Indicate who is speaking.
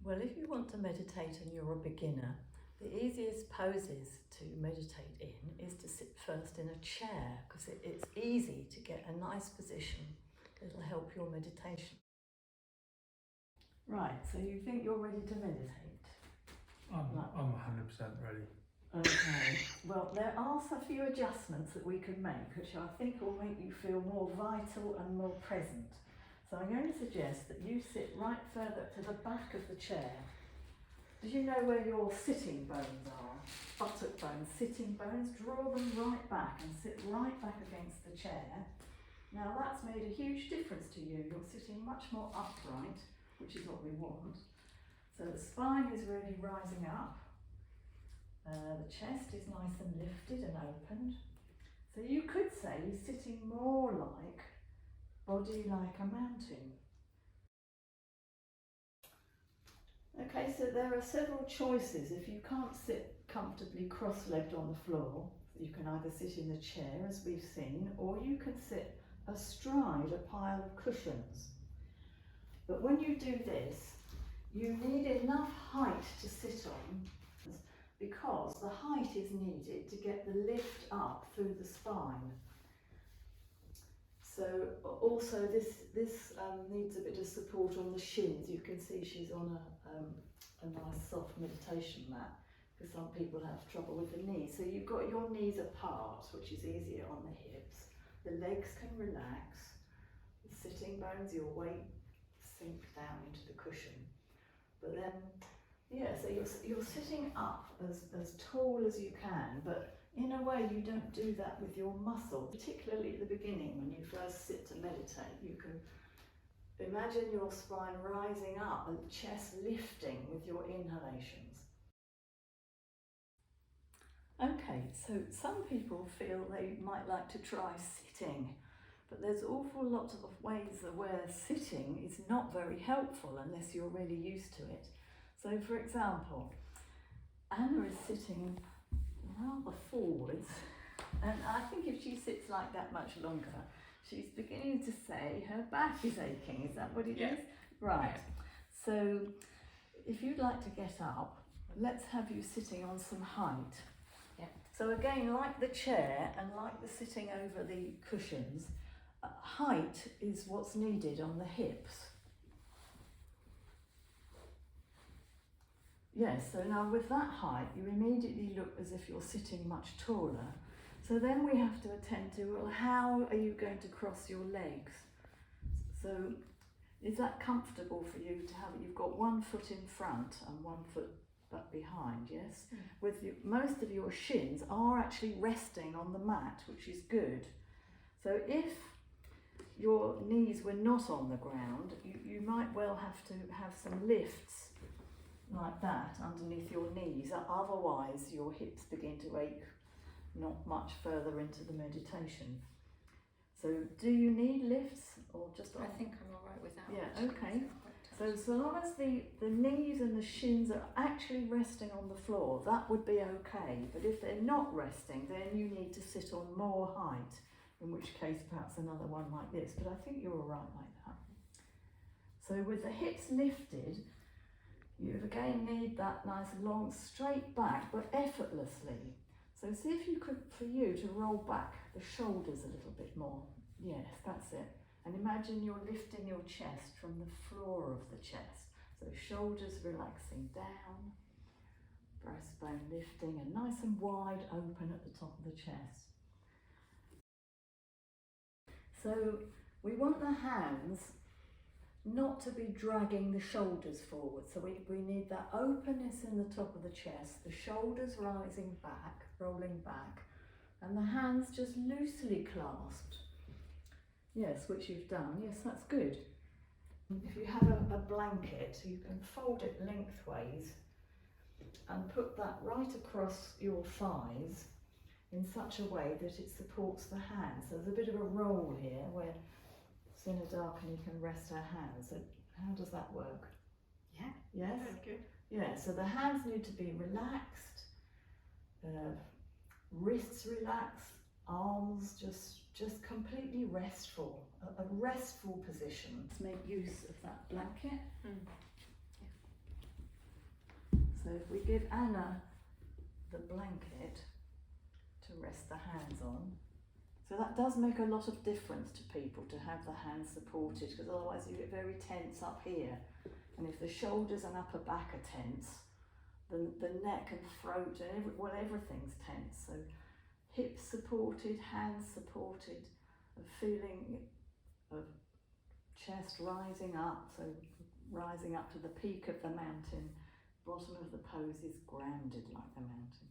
Speaker 1: Well, if you want to meditate and you're a beginner, the easiest poses to meditate in is to sit first in a chair, because it's easy to get a nice position that'll help your meditation. Right, so you think you're ready to meditate?
Speaker 2: I'm 100% ready.
Speaker 1: Okay, well there are a few adjustments that we could make which I think will make you feel more vital and more present. So I'm going to suggest that you sit right further to the back of the chair. Did you know where your sitting bones are? Buttock bones, sitting bones, draw them right back and sit right back against the chair. Now that's made a huge difference to you. You're sitting much more upright, which is what we want. So the spine is really rising up. The chest is nice and lifted and opened. So you could say you're sitting more like body like a mountain. Okay, so there are several choices. If you can't sit comfortably cross-legged on the floor, you can either sit in the chair as we've seen, or you can sit astride a pile of cushions. But when you do this, you need enough height to sit on, because the height is needed to get the lift up through the spine. So also this needs a bit of support on the shins. You can see she's on a nice soft meditation mat, because some people have trouble with the knees. So you've got your knees apart, which is easier on the hips. The legs can relax. The sitting bones, your weight sink down into the cushion. But then, yeah, so you're sitting up as tall as you can, but in a way you don't do that with your muscle, particularly at the beginning when you first sit to meditate. You can imagine your spine rising up and the chest lifting with your inhalations. Okay, so some people feel they might like to try sitting, but there's awful lots of ways where sitting is not very helpful unless you're really used to it. So for example, Anna is sitting rather forwards, and I think if she sits like that much longer, she's beginning to say her back is aching. Is that what it is? Right. Yeah. So if you'd like to get up, let's have you sitting on some height. Yeah. So again, like the chair and like the sitting over the cushions, height is what's needed on the hips. Yes, so now with that height, you immediately look as if you're sitting much taller. So then we have to attend to, well, how are you going to cross your legs? So is that comfortable for you to have it? You've got one foot in front and one foot back behind, yes? Mm. With most of your shins are actually resting on the mat, which is good. So if your knees were not on the ground, you might well have to have some lifts like that underneath your knees, otherwise your hips begin to ache not much further into the meditation. So do you need lifts or just on?
Speaker 3: I think I'm all right without.
Speaker 1: Yeah, okay. So long as the knees and the shins are actually resting on the floor, that would be okay. But if they're not resting, then you need to sit on more height, in which case perhaps another one like this. But I think you're all right like that. So with the hips lifted, you again need that nice long straight back, but effortlessly. So see if you could, for you, to roll back the shoulders a little bit more. Yes, that's it. And imagine you're lifting your chest from the floor of the chest. So shoulders relaxing down, breastbone lifting, and nice and wide open at the top of the chest. So we want the hands not to be dragging the shoulders forward. So we need that openness in the top of the chest, the shoulders rising back, rolling back, and the hands just loosely clasped. Yes, which you've done. Yes, that's good. If you have a blanket, you can fold it lengthways and put that right across your thighs in such a way that it supports the hands. So there's a bit of a roll here where Sinadakani can rest her hands. So how does that work?
Speaker 3: Yeah.
Speaker 1: Yes?
Speaker 3: Very good.
Speaker 1: Yeah, so the hands need to be relaxed, wrists relaxed, arms just completely restful, a restful position. Let's make use of that blanket. if we give Anna the blanket to rest the hands on, so that does make a lot of difference to people to have the hands supported, because otherwise you get very tense up here, and if the shoulders and upper back are tense, the neck and throat and everything's tense. So hips supported, hands supported, a feeling of chest rising up, so rising up to the peak of the mountain. Bottom of the pose is grounded like the mountain.